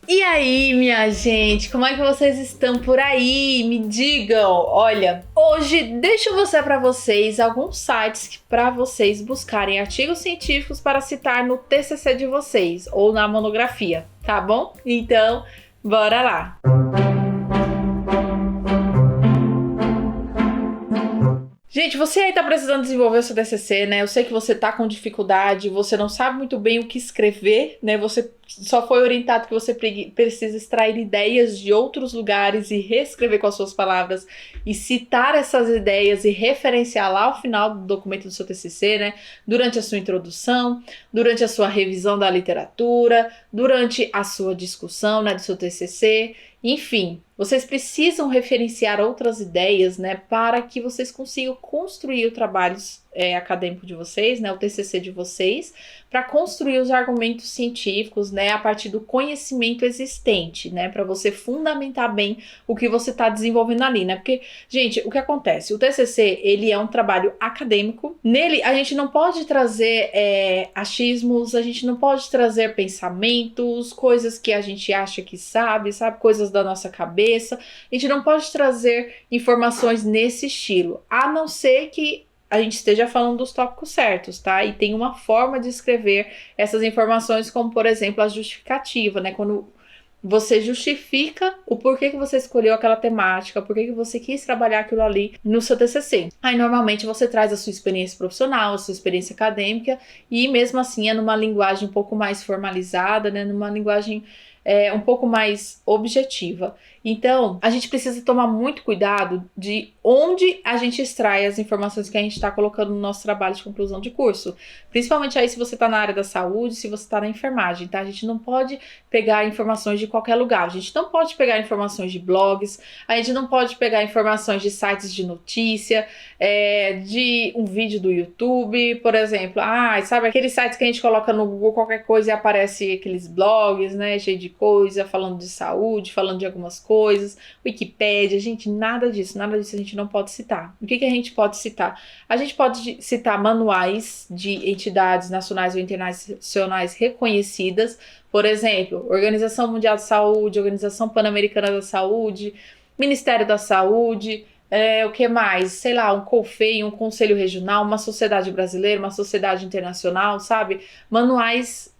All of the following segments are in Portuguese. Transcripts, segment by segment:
E aí, minha gente, como é que vocês estão por aí? Me digam. Olha, hoje deixo mostrar para vocês alguns sites para vocês buscarem artigos científicos para citar no TCC de vocês ou na monografia, tá bom? Então, bora lá. Gente, você aí tá precisando desenvolver o seu TCC, né? Eu sei que você tá com dificuldade, você não sabe muito bem o que escrever, né? Você só foi orientado que você precisa extrair ideias de outros lugares e reescrever com as suas palavras e citar essas ideias e referenciar lá ao final do documento do seu TCC, né? Durante a sua introdução, durante a sua revisão da literatura, durante a sua discussão, né, do seu TCC. Enfim, vocês precisam referenciar outras ideias, né, para que vocês consigam construir o trabalho acadêmico de vocês, né, o TCC de vocês, para construir os argumentos científicos, né, a partir do conhecimento existente, né, para você fundamentar bem o que você está desenvolvendo ali, né, porque, gente, o que acontece? O TCC, ele é um trabalho acadêmico, nele a gente não pode trazer achismos, a gente não pode trazer pensamentos, coisas que a gente acha que sabe, coisas da nossa cabeça, a gente não pode trazer informações nesse estilo, a não ser que a gente esteja falando dos tópicos certos, tá? E tem uma forma de escrever essas informações, como, por exemplo, a justificativa, né? Quando você justifica o porquê que você escolheu aquela temática, porquê que você quis trabalhar aquilo ali no seu TCC. Aí, normalmente, você traz a sua experiência profissional, a sua experiência acadêmica, e mesmo assim é numa linguagem um pouco mais formalizada, né? Numa linguagem um pouco mais objetiva. Então, a gente precisa tomar muito cuidado de onde a gente extrai as informações que a gente está colocando no nosso trabalho de conclusão de curso. Principalmente aí se você está na área da saúde, se você está na enfermagem, tá? A gente não pode pegar informações de qualquer lugar. A gente não pode pegar informações de blogs, a gente não pode pegar informações de sites de notícia, de um vídeo do YouTube, por exemplo. Sabe aqueles sites que a gente coloca no Google qualquer coisa e aparece aqueles blogs, né? Cheio de coisa, falando de saúde, falando de algumas coisas, Wikipédia, gente, nada disso a gente não pode citar. O que a gente pode citar? A gente pode citar manuais de entidades nacionais ou internacionais reconhecidas, por exemplo, Organização Mundial de Saúde, Organização Pan-Americana da Saúde, Ministério da Saúde, o que mais? Sei lá, um CONFEI, um Conselho Regional, uma sociedade brasileira, uma sociedade internacional, sabe? Manuais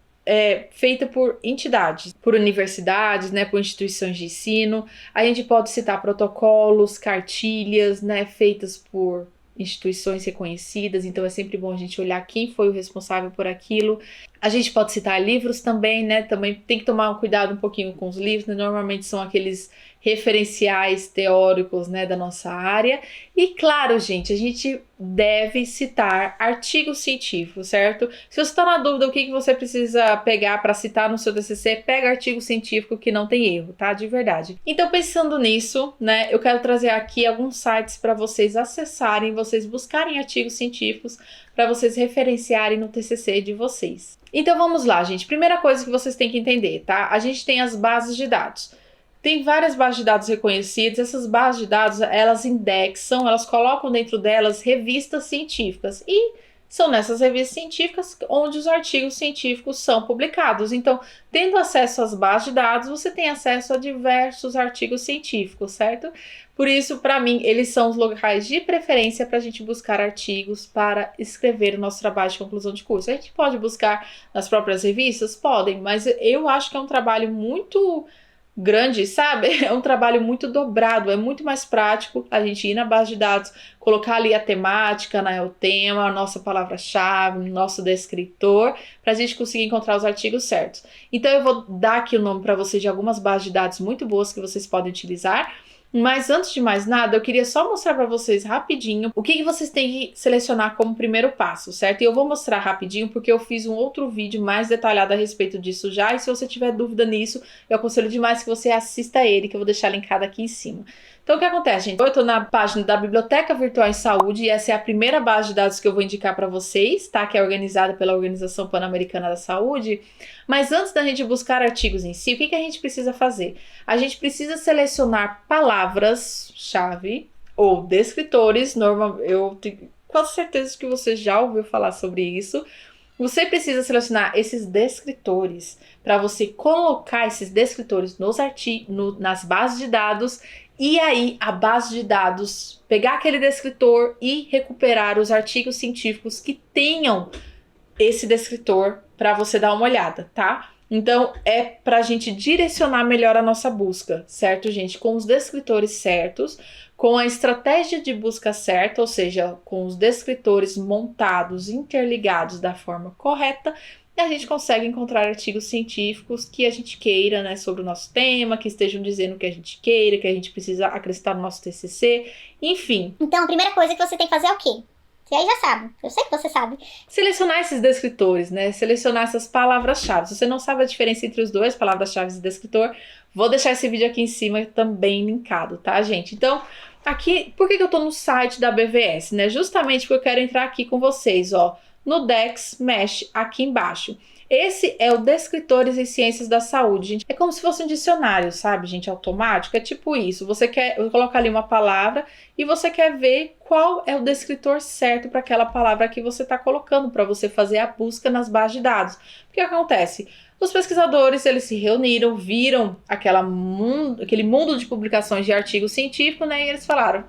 feita por entidades, por universidades, né, por instituições de ensino. A gente pode citar protocolos, cartilhas, né, feitas por instituições reconhecidas, então é sempre bom a gente olhar quem foi o responsável por aquilo. A gente pode citar livros também, né, também tem que tomar um cuidado um pouquinho com os livros, né? Normalmente são aqueles referenciais teóricos, né, da nossa área. E claro, gente, a gente deve citar artigos científicos, certo? Se você está na dúvida o que você precisa pegar para citar no seu TCC, pega artigo científico que não tem erro, tá? De verdade. Então, pensando nisso, né, eu quero trazer aqui alguns sites para vocês acessarem, vocês buscarem artigos científicos para vocês referenciarem no TCC de vocês. Então, vamos lá, gente. Primeira coisa que vocês têm que entender, tá? A gente tem as bases de dados. Tem várias bases de dados reconhecidas, essas bases de dados, elas indexam, elas colocam dentro delas revistas científicas e são nessas revistas científicas onde os artigos científicos são publicados. Então, tendo acesso às bases de dados, você tem acesso a diversos artigos científicos, certo? Por isso, para mim, eles são os locais de preferência para a gente buscar artigos para escrever o nosso trabalho de conclusão de curso. A gente pode buscar nas próprias revistas? Podem, mas eu acho que é um trabalho muito grande, sabe? É um trabalho muito dobrado, é muito mais prático a gente ir na base de dados, colocar ali a temática, né, o tema, a nossa palavra-chave, o nosso descritor, para a gente conseguir encontrar os artigos certos. Então eu vou dar aqui o nome para vocês de algumas bases de dados muito boas que vocês podem utilizar. Mas antes de mais nada, eu queria só mostrar para vocês rapidinho o que vocês têm que selecionar como primeiro passo, certo? E eu vou mostrar rapidinho porque eu fiz um outro vídeo mais detalhado a respeito disso já, e se você tiver dúvida nisso, eu aconselho demais que você assista ele, que eu vou deixar linkado aqui em cima. Então, o que acontece, gente? Eu estou na página da Biblioteca Virtual em Saúde e essa é a primeira base de dados que eu vou indicar para vocês, tá? Que é organizada pela Organização Pan-Americana da Saúde. Mas antes da gente buscar artigos em si, o que a gente precisa fazer? A gente precisa selecionar palavras-chave ou descritores, eu tenho quase certeza que você já ouviu falar sobre isso, Você precisa selecionar esses descritores para você colocar esses descritores nas bases de dados e aí a base de dados pegar aquele descritor e recuperar os artigos científicos que tenham esse descritor para você dar uma olhada, tá? Então, é para a gente direcionar melhor a nossa busca, certo, gente? Com os descritores certos, com a estratégia de busca certa, ou seja, com os descritores montados, interligados da forma correta, a gente consegue encontrar artigos científicos que a gente queira, né, sobre o nosso tema, que estejam dizendo o que a gente queira, que a gente precisa acrescentar no nosso TCC, enfim. Então, a primeira coisa que você tem que fazer é o quê? Você aí já sabe, eu sei que você sabe. Selecionar esses descritores, né? Selecionar essas palavras-chave. Se você não sabe a diferença entre os dois, palavras-chave e descritor, vou deixar esse vídeo aqui em cima também linkado, tá, gente? Então, aqui, por que eu tô no site da BVS, né? Justamente porque eu quero entrar aqui com vocês, ó, no Dex Mesh, aqui embaixo. Esse é o Descritores em Ciências da Saúde, gente. É como se fosse um dicionário, sabe, gente, automático. É tipo isso. Você quer colocar ali uma palavra e você quer ver qual é o descritor certo para aquela palavra que você está colocando, para você fazer a busca nas bases de dados. O que acontece? Os pesquisadores, eles se reuniram, viram aquele mundo de publicações de artigos científicos, né, e eles falaram,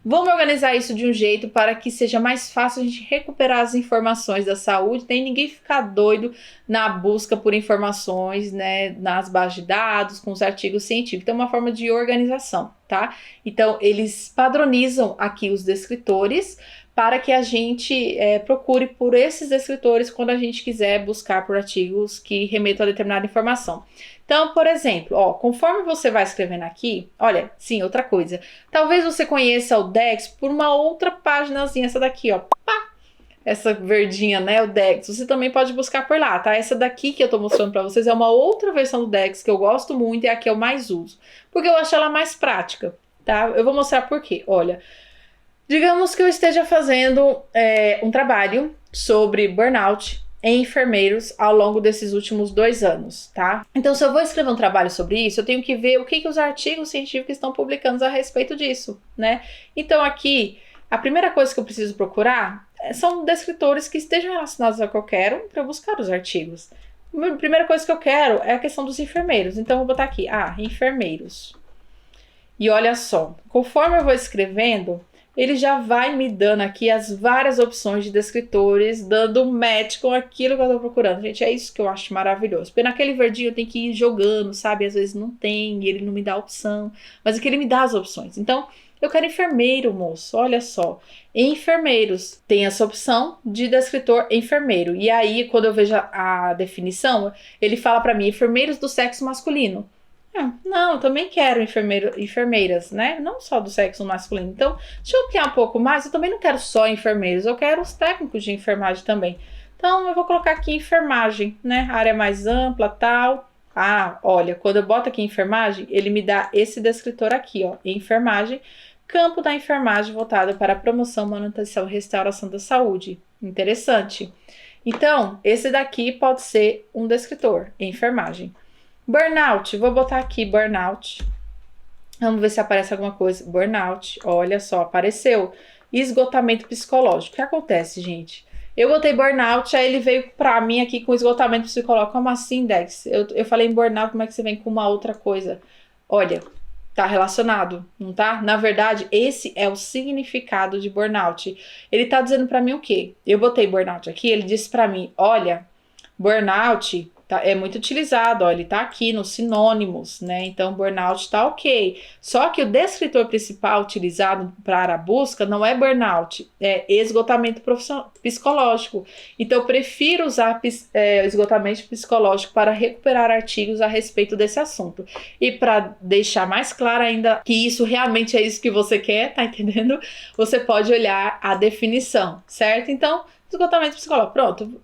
vamos organizar isso de um jeito para que seja mais fácil a gente recuperar as informações da saúde, nem ninguém ficar doido na busca por informações, né, nas bases de dados, com os artigos científicos. Então, é uma forma de organização, tá? Então, eles padronizam aqui os descritores para que a gente procure por esses descritores quando a gente quiser buscar por artigos que remetam a determinada informação. Então, por exemplo, ó, conforme você vai escrevendo aqui, olha, sim, outra coisa. Talvez você conheça o Dex por uma outra paginazinha, essa daqui, ó. Pá! Essa verdinha, né, o Dex. Você também pode buscar por lá, tá? Essa daqui que eu tô mostrando pra vocês é uma outra versão do Dex que eu gosto muito e é a que eu mais uso. Porque eu acho ela mais prática, tá? Eu vou mostrar por quê. Olha, digamos que eu esteja fazendo um trabalho sobre burnout em enfermeiros ao longo desses últimos 2 anos, tá? Então, se eu vou escrever um trabalho sobre isso, eu tenho que ver o que os artigos científicos estão publicando a respeito disso, né? Então, aqui, a primeira coisa que eu preciso procurar são descritores que estejam relacionados ao que eu quero para buscar os artigos. A primeira coisa que eu quero é a questão dos enfermeiros. Então, eu vou botar aqui, enfermeiros. E olha só, conforme eu vou escrevendo, ele já vai me dando aqui as várias opções de descritores, dando match com aquilo que eu tô procurando. Gente, é isso que eu acho maravilhoso. Porque naquele verdinho eu tenho que ir jogando, sabe? Às vezes não tem, e ele não me dá opção. Mas aqui ele me dá as opções. Então, eu quero enfermeiro, moço. Olha só. Enfermeiros. Tem essa opção de descritor enfermeiro. E aí, quando eu vejo a definição, ele fala pra mim, enfermeiros do sexo masculino. Não, eu também quero enfermeiras, né? Não só do sexo masculino. Então, deixa eu ampliar um pouco mais. Eu também não quero só enfermeiros, eu quero os técnicos de enfermagem também. Então, eu vou colocar aqui enfermagem, né? A área mais ampla, tal. Olha, quando eu boto aqui enfermagem, ele me dá esse descritor aqui, ó. Enfermagem, campo da enfermagem voltado para a promoção, manutenção e restauração da saúde. Interessante. Então, esse daqui pode ser um descritor, enfermagem. Burnout, vou botar aqui burnout. Vamos ver se aparece alguma coisa. Burnout, olha só, apareceu. Esgotamento psicológico. O que acontece, gente? Eu botei burnout, aí ele veio pra mim aqui com esgotamento psicológico. Como assim, Dex? Eu falei em burnout, como é que você vem com uma outra coisa? Olha, tá relacionado, não tá? Na verdade, esse é o significado de burnout. Ele tá dizendo pra mim o quê? Eu botei burnout aqui, ele disse pra mim, olha, burnout é muito utilizado, ó, ele tá aqui nos sinônimos, né? Então, burnout tá ok. Só que o descritor principal utilizado para a busca não é burnout, é esgotamento psicológico. Então, eu prefiro usar esgotamento psicológico para recuperar artigos a respeito desse assunto. E para deixar mais claro ainda que isso realmente é isso que você quer, tá entendendo? Você pode olhar a definição, certo? Então, esgotamento psicológico, pronto.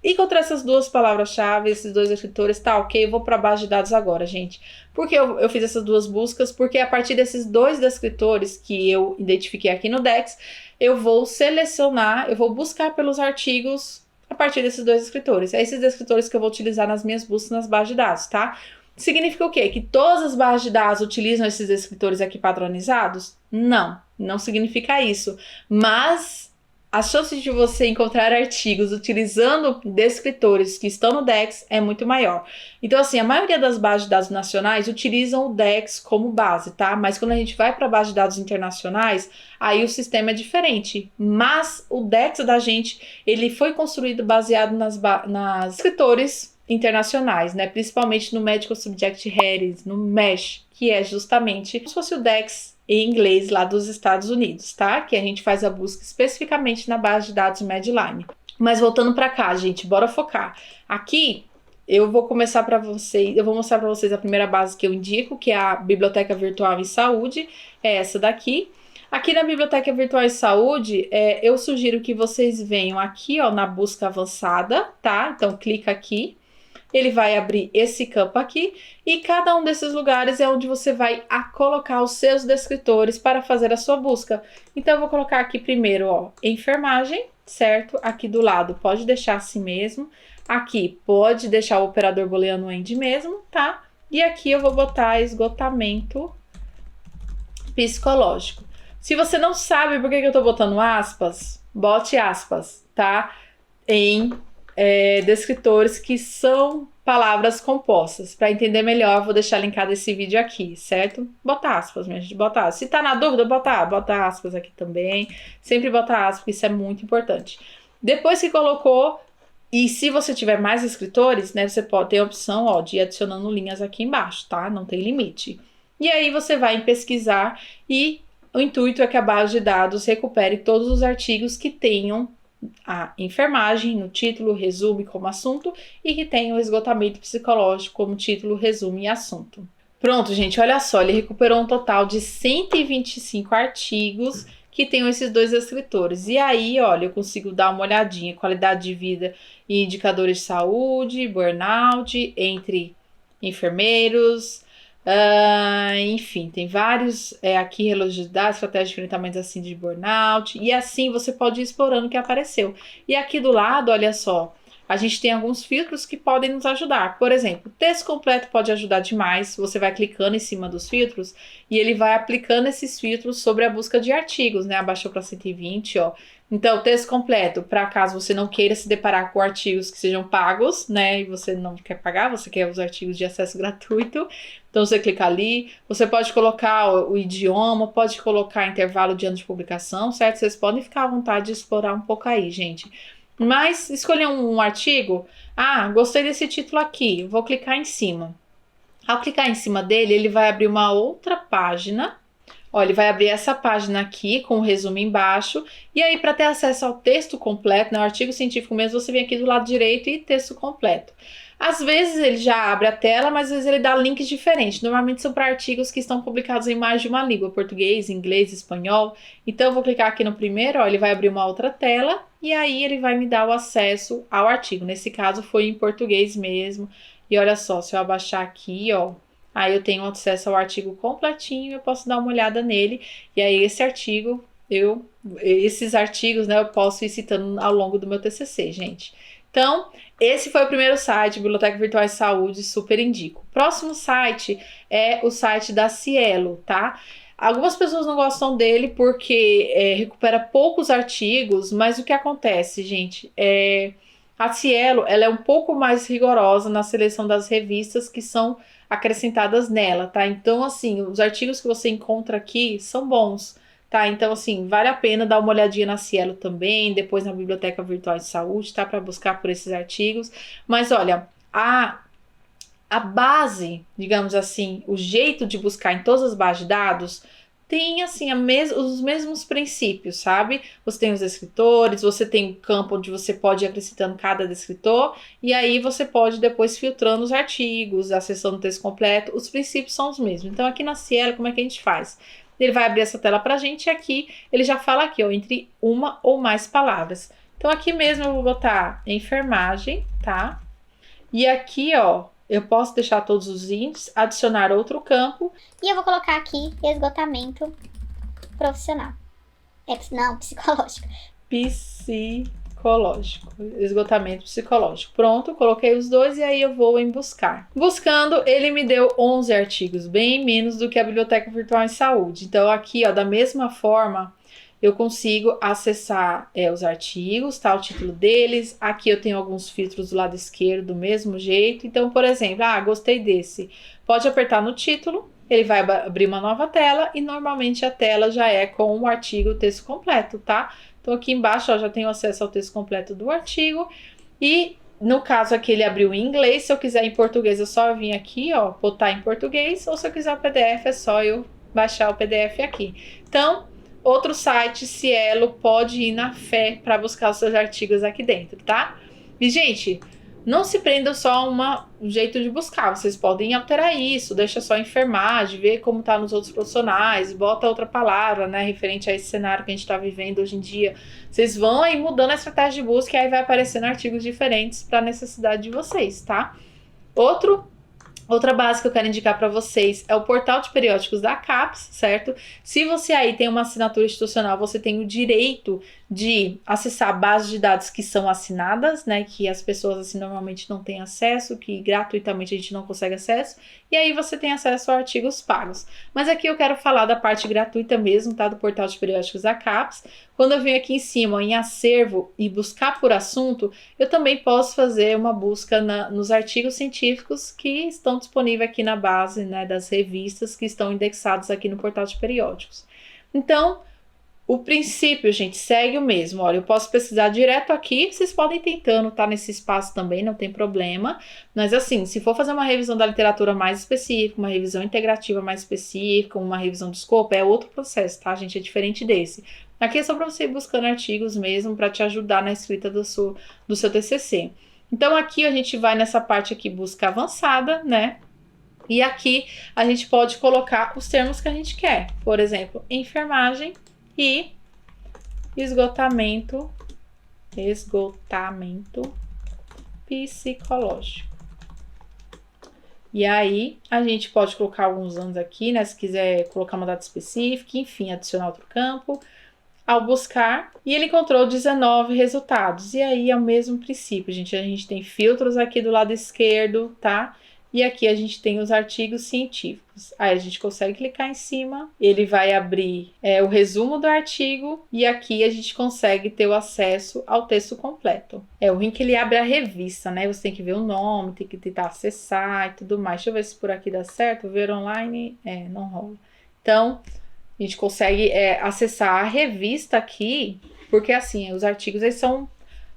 Encontrei essas duas palavras-chave, esses dois escritores, tá ok, eu vou para a base de dados agora, gente. Por que eu fiz essas duas buscas? Porque a partir desses dois descritores que eu identifiquei aqui no Dex, eu vou selecionar, eu vou buscar pelos artigos a partir desses dois escritores. É esses descritores que eu vou utilizar nas minhas buscas nas bases de dados, tá? Significa o quê? Que todas as bases de dados utilizam esses descritores aqui padronizados? Não, não significa isso. Mas as chances de você encontrar artigos utilizando descritores que estão no DEX é muito maior. Então, assim, a maioria das bases de dados nacionais utilizam o DEX como base, tá? Mas quando a gente vai para a base de dados internacionais, aí o sistema é diferente. Mas o DEX da gente, ele foi construído baseado nas escritores internacionais, né? Principalmente no Medical Subject Headings, no MeSH, que é justamente como se fosse o DEX em inglês lá dos Estados Unidos, tá? Que a gente faz a busca especificamente na base de dados Medline. Mas voltando para cá, gente, bora focar. Aqui eu vou começar para vocês, eu vou mostrar para vocês a primeira base que eu indico, que é a Biblioteca Virtual em Saúde, é essa daqui. Aqui na Biblioteca Virtual em Saúde, eu sugiro que vocês venham aqui, ó, na busca avançada, tá? Então clica aqui. Ele vai abrir esse campo aqui e cada um desses lugares é onde você vai colocar os seus descritores para fazer a sua busca. Então, eu vou colocar aqui primeiro, ó, enfermagem, certo? Aqui do lado pode deixar assim mesmo. Aqui pode deixar o operador booleano end mesmo, tá? E aqui eu vou botar esgotamento psicológico. Se você não sabe por que eu tô botando aspas, bote aspas, tá? Em descritores que são palavras compostas. Para entender melhor, vou deixar linkado esse vídeo aqui, certo? Bota aspas, minha gente, bota aspas. Se tá na dúvida, bota aspas aqui também. Sempre bota aspas, isso é muito importante. Depois que colocou, e se você tiver mais escritores, né, você pode ter a opção, ó, de ir adicionando linhas aqui embaixo, tá? Não tem limite. E aí você vai em pesquisar e o intuito é que a base de dados recupere todos os artigos que tenham a enfermagem no título, resumo e como assunto, e que tem o esgotamento psicológico como título, resumo e assunto. Pronto, gente, olha só, ele recuperou um total de 125 artigos que tenham esses dois escritores. E aí, olha, eu consigo dar uma olhadinha, qualidade de vida e indicadores de saúde, burnout, entre enfermeiros, enfim, tem vários aqui relógios de dados, estratégia de enfrentamento assim de burnout, e assim você pode ir explorando o que apareceu. E aqui do lado, olha só, a gente tem alguns filtros que podem nos ajudar. Por exemplo, texto completo pode ajudar demais. Você vai clicando em cima dos filtros e ele vai aplicando esses filtros sobre a busca de artigos, né? Abaixou para 120, ó. Então, texto completo, para caso você não queira se deparar com artigos que sejam pagos, né? E você não quer pagar, você quer os artigos de acesso gratuito. Então, você clica ali. Você pode colocar o idioma, pode colocar intervalo de ano de publicação, certo? Vocês podem ficar à vontade de explorar um pouco aí, gente. Mas escolher um artigo, gostei desse título aqui, vou clicar em cima. Ao clicar em cima dele, ele vai abrir uma outra página. Ó, ele vai abrir essa página aqui com o resumo embaixo. E aí, para ter acesso ao texto completo, né, o artigo científico mesmo, você vem aqui do lado direito e texto completo. Às vezes ele já abre a tela, mas às vezes ele dá links diferentes. Normalmente são para artigos que estão publicados em mais de uma língua, português, inglês, espanhol. Então eu vou clicar aqui no primeiro, ó, ele vai abrir uma outra tela e aí ele vai me dar o acesso ao artigo. Nesse caso foi em português mesmo. E olha só, se eu abaixar aqui, ó, aí eu tenho acesso ao artigo completinho, eu posso dar uma olhada nele. E aí esses artigos, né, eu posso ir citando ao longo do meu TCC, gente. Então, esse foi o primeiro site, Biblioteca Virtual em Saúde, super indico. O próximo site é o site da Cielo, tá? Algumas pessoas não gostam dele porque recupera poucos artigos, mas o que acontece, gente, a Cielo, ela é um pouco mais rigorosa na seleção das revistas que são acrescentadas nela, tá? Então, assim, os artigos que você encontra aqui são bons. Tá, então assim, vale a pena dar uma olhadinha na Cielo também, depois na Biblioteca Virtual de Saúde, tá? Para buscar por esses artigos. Mas olha, a base, digamos assim, o jeito de buscar em todas as bases de dados tem assim os mesmos princípios, sabe? Você tem os descritores, você tem um campo onde você pode ir acrescentando cada descritor, e aí você pode depois filtrando os artigos, acessando o texto completo, os princípios são os mesmos. Então aqui na Cielo, como é que a gente faz? Ele vai abrir essa tela pra gente e aqui ele já fala aqui, ó, entre uma ou mais palavras. Então aqui mesmo eu vou botar enfermagem, tá? E aqui, ó, eu posso deixar todos os índices, adicionar outro campo. E eu vou colocar aqui esgotamento profissional. Não, psicológico. Psicológico, esgotamento psicológico. Pronto, coloquei os dois e aí eu vou em buscar. Buscando, ele me deu 11 artigos, bem menos do que a Biblioteca Virtual em Saúde. Então aqui, ó, da mesma forma, eu consigo acessar os artigos, tá? O título deles. Aqui eu tenho alguns filtros do lado esquerdo do mesmo jeito. Então, por exemplo, gostei desse. Pode apertar no título, ele vai abrir uma nova tela e normalmente a tela já é com o artigo, o texto completo, tá? Então aqui embaixo, ó, já tenho acesso ao texto completo do artigo e no caso aqui ele abriu em inglês, se eu quiser em português é só eu vir aqui, ó, botar em português, ou se eu quiser o PDF é só eu baixar o PDF aqui. Então, outro site, Cielo, pode ir na fé para buscar os seus artigos aqui dentro, tá? E, gente, não se prenda só a um jeito de buscar. Vocês podem alterar isso, deixa só enfermagem, ver como tá nos outros profissionais, bota outra palavra, né, referente a esse cenário que a gente tá vivendo hoje em dia. Vocês vão aí mudando a estratégia de busca e aí vai aparecendo artigos diferentes para a necessidade de vocês, tá? Outra base que eu quero indicar para vocês é o portal de periódicos da CAPES, certo? Se você aí tem uma assinatura institucional, você tem o direito de acessar bases de dados que são assinadas, né? Que as pessoas assim normalmente não têm acesso, que gratuitamente a gente não consegue acesso. E aí você tem acesso a artigos pagos. Mas aqui eu quero falar da parte gratuita mesmo, tá? Do portal de periódicos da CAPES. Quando eu venho aqui em cima, em acervo e buscar por assunto, eu também posso fazer uma busca nos artigos científicos que estão disponíveis aqui na base, né, das revistas que estão indexados aqui no portal de periódicos. Então, o princípio, gente, segue o mesmo. Olha, eu posso pesquisar direto aqui, vocês podem ir tentando, tá nesse espaço também, não tem problema. Mas assim, se for fazer uma revisão da literatura mais específica, uma revisão integrativa mais específica, uma revisão de escopo, é outro processo, tá, gente? É diferente desse. Aqui é só para você ir buscando artigos mesmo, para te ajudar na escrita do seu TCC. Então, aqui a gente vai nessa parte aqui, busca avançada, né? E aqui a gente pode colocar os termos que a gente quer. Por exemplo, enfermagem e esgotamento psicológico. E aí, a gente pode colocar alguns anos aqui, né? Se quiser colocar uma data específica, enfim, adicionar outro campo. Ao buscar, e ele encontrou 19 resultados. E aí é o mesmo princípio, gente. A gente tem filtros aqui do lado esquerdo, tá? E aqui a gente tem os artigos científicos. Aí a gente consegue clicar em cima, ele vai abrir o resumo do artigo e aqui a gente consegue ter o acesso ao texto completo. O ruim que ele abre a revista, né? Você tem que ver o nome, tem que tentar acessar e tudo mais. Deixa eu ver se por aqui dá certo. Ver online, não rola. Então, a gente consegue acessar a revista aqui, porque assim, os artigos eles são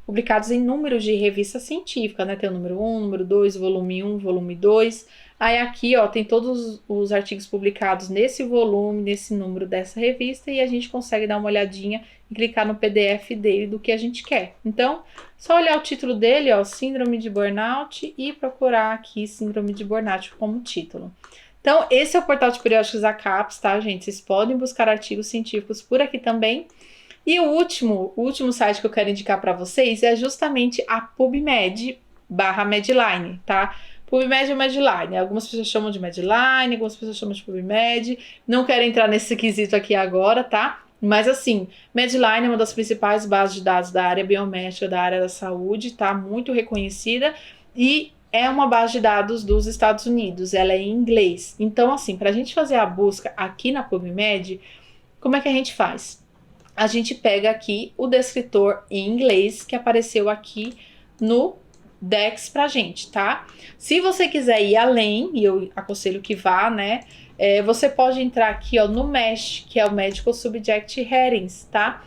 publicados em números de revista científica, né? Tem o número 1, número 2, volume 1, volume 2. Aí aqui, ó, tem todos os artigos publicados nesse volume, nesse número dessa revista, e a gente consegue dar uma olhadinha e clicar no PDF dele do que a gente quer. Então, só olhar o título dele, ó, Síndrome de Burnout, e procurar aqui Síndrome de Burnout como título. Então, esse é o portal de periódicos da CAPES, tá, gente? Vocês podem buscar artigos científicos por aqui também. E o último site que eu quero indicar para vocês é justamente a PubMed/Medline, tá? PubMed ou Medline. Algumas pessoas chamam de Medline, algumas pessoas chamam de PubMed. Não quero entrar nesse quesito aqui agora, tá? Mas assim, Medline é uma das principais bases de dados da área biomédica, da área da saúde, tá? Muito reconhecida e é uma base de dados dos Estados Unidos, ela é em inglês. Então, assim, para a gente fazer a busca aqui na PubMed, como é que a gente faz? A gente pega aqui o descritor em inglês que apareceu aqui no Dex pra gente, tá? Se você quiser ir além, e eu aconselho que vá, né? Você pode entrar aqui, ó, no MESH, que é o Medical Subject Headings, tá?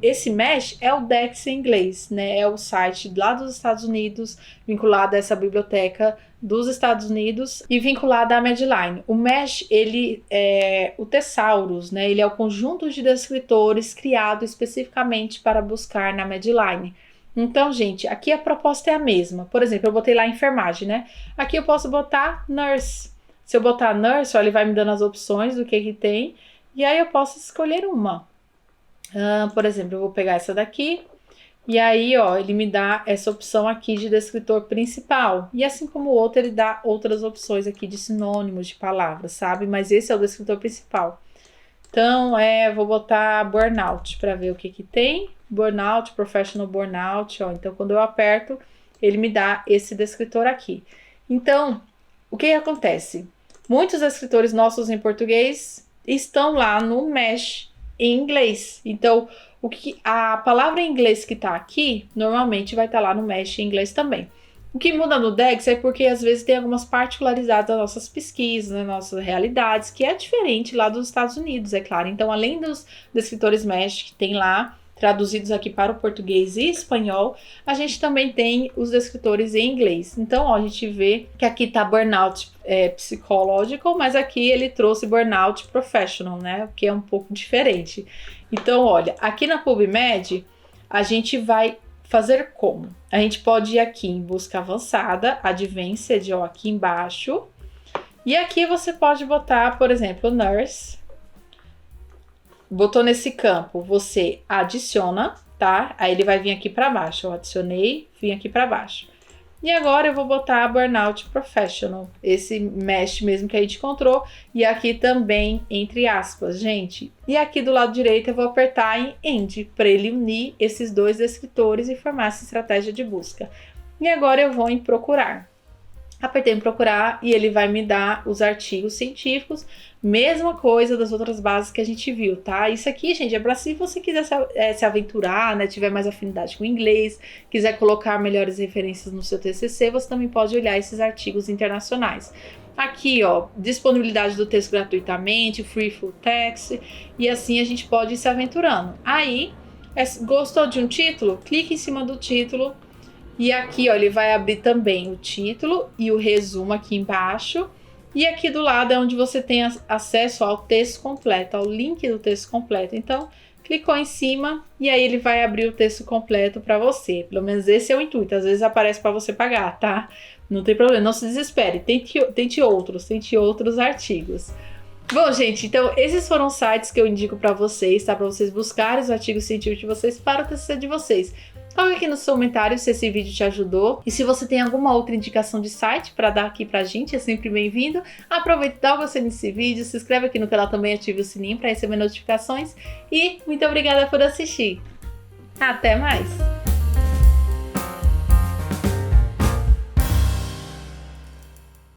Esse MESH é o Dex em inglês, né? É o site lá dos Estados Unidos, vinculado a essa biblioteca dos Estados Unidos e vinculado à Medline. O MESH, ele é o Thesaurus, né? Ele é o conjunto de descritores criado especificamente para buscar na Medline. Então, gente, aqui a proposta é a mesma. Por exemplo, eu botei lá enfermagem, né? Aqui eu posso botar nurse. Se eu botar nurse, ó, ele vai me dando as opções do que tem. E aí eu posso escolher uma. Por exemplo, eu vou pegar essa daqui. E aí, ó, ele me dá essa opção aqui de descritor principal. E assim como o outro, ele dá outras opções aqui de sinônimos de palavras, sabe? Mas esse é o descritor principal. Então, vou botar burnout para ver o que tem. Burnout, professional burnout, ó. Então, quando eu aperto, ele me dá esse descritor aqui. Então, o que acontece? Muitos escritores nossos em português estão lá no MESH em inglês. Então, a palavra em inglês que tá aqui, normalmente vai estar lá no Mesh em inglês também. O que muda no Dex é porque às vezes tem algumas particularidades das nossas pesquisas, das nossas realidades, que é diferente lá dos Estados Unidos, é claro. Então, além dos descritores Mesh que tem lá, traduzidos aqui para o português e espanhol, a gente também tem os descritores em inglês. Então, ó, a gente vê que aqui tá burnout psychological, mas aqui ele trouxe burnout professional, né? Que é um pouco diferente. Então, olha, aqui na PubMed, a gente vai fazer como? A gente pode ir aqui em busca avançada, advanced, ó, aqui embaixo. E aqui você pode botar, por exemplo, nurse. Botou nesse campo, você adiciona, tá? Aí ele vai vir aqui para baixo. Eu adicionei, vim aqui para baixo. E agora eu vou botar Burnout Professional, esse mesh mesmo que a gente encontrou. E aqui também, entre aspas, gente. E aqui do lado direito eu vou apertar em End, para ele unir esses dois descritores e formar essa estratégia de busca. E agora eu vou em Procurar. Apertei em Procurar e ele vai me dar os artigos científicos. Mesma coisa das outras bases que a gente viu, tá? Isso aqui, gente, é para se você quiser se aventurar, né? Tiver mais afinidade com o inglês, quiser colocar melhores referências no seu TCC, você também pode olhar esses artigos internacionais. Aqui, ó, disponibilidade do texto gratuitamente, free full text, e assim a gente pode ir se aventurando. Aí, gostou de um título? Clique em cima do título. E aqui, ó, ele vai abrir também o título e o resumo aqui embaixo. E aqui do lado é onde você tem acesso ao texto completo, ao link do texto completo. Então, clicou em cima e aí ele vai abrir o texto completo para você. Pelo menos esse é o intuito. Às vezes aparece para você pagar, tá? Não tem problema, não se desespere. Tente outros artigos. Bom, gente, então esses foram os sites que eu indico para vocês, tá? Para vocês buscarem os artigos científicos de vocês para o TCC de vocês. Coloque aqui nos comentários se esse vídeo te ajudou. E se você tem alguma outra indicação de site para dar aqui pra gente, é sempre bem-vindo. Aproveita e dá o gostei nesse vídeo, se inscreve aqui no canal também, ative o sininho para receber notificações. E muito obrigada por assistir. Até mais!